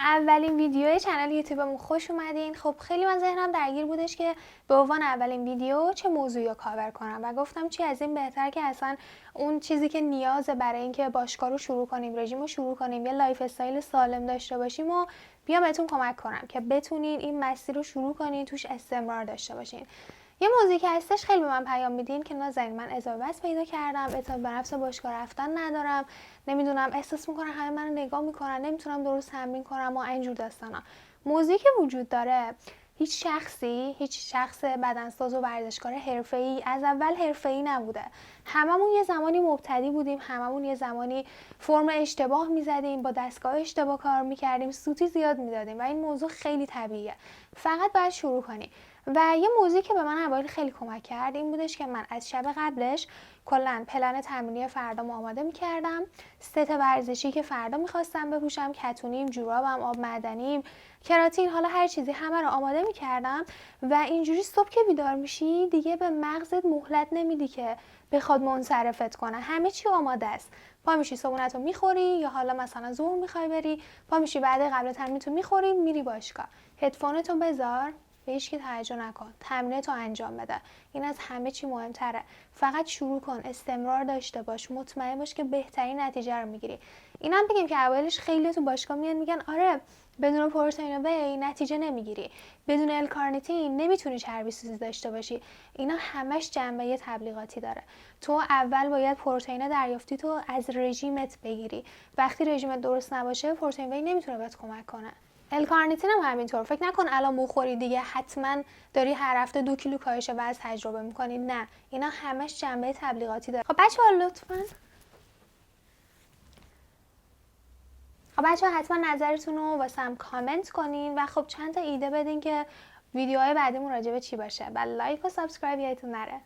اولین ویدیو کانال یوتیوبمون خوش اومدین. خب خیلی من ذهنم درگیر بودش که به عنوان اولین ویدیو چه موضوعی رو کاور کنم و گفتم چی از این بهتر که اصلا اون چیزی که نیازه برای اینکه باشگاه رو شروع کنیم، رژیم رو شروع کنیم، یه لایف استایل سالم داشته باشیم و بیام بهتون کمک کنم که بتونین این مسیر رو شروع کنین، توش استمرار داشته باشین. یه موضوعی که هستش خیلی به من پیام میدین که نازنین من اضافه وزن پیدا کردم، اعتماد به نفس باشگاه رفتن ندارم، نمیدونم احساس میکنم همه منو نگاه میکنن، نمیتونم درست تمرین کنم و اینجور داستانا. موضوعی که وجود داره، هیچ شخص بدنساز و ورزشکار حرفه‌ای از اول حرفه‌ای نبوده. هممون یه زمانی مبتدی بودیم، هممون یه زمانی فرم اشتباه میزدیم، با دستگاه اشتباه کار میکردیم، سوتی زیاد میدادیم و این موضوع خیلی طبیعیه. فقط باید شروع کنی. و یه موضوعی که به من اوایل خیلی کمک کرد این بودش که من از شب قبلش کلا پلن تمرینی فردام آماده می‌کردم، ست ورزشی که فردا می‌خواستم بپوشم، کتونیم، جورابم، آب معدنیم، کراتین، حالا هر چیزی همه رو آماده می‌کردم و اینجوری صبح که بیدار میشی دیگه به مغزت مهلت نمیدی که بخواد منصرفت کنه، همه چی آماده است. پا میشی صبحونتو میخوری یا حالا مثلا ظهر میخوای بری، پا میشی بعد قبل تمرینتو میخوری میری باشگاه، هدفونتو بذار، به هیچکی توجه نکن، تمرینتو انجام بده. این از همه چی مهمتره. فقط شروع کن، استمرار داشته باش، مطمئن باش که بهترین نتیجه رو میگیری. اینم بگیم که اولش خیلی تو باشگاه میان میگن آره بدون پروتئین وی نتیجه نمیگیری، بدون الکارنیتین نمیتونی چربی سوزی داشته باشی. اینا همش جنبه تبلیغاتی داره. تو اول باید پروتئین دریافتی تو از رژیمت بگیری. وقتی رژیمت درست نباشه پروتئین وی نمیتونه بهت کمک کنه. الکارنیتین هم همینطور. فکر نکن الان بخوری دیگه حتما داری هر هفته 2 کیلو کاهش وزن تجربه میکنی. نه، اینا همش جنبه تبلیغاتی داره. خب بچه‌ها حتما نظرتون رو واسم کامنت کنین و خب چند تا ایده بدین که ویدیوهای بعدیمون راجع به چی باشه. و لایک و سابسکرایب یادتون نره.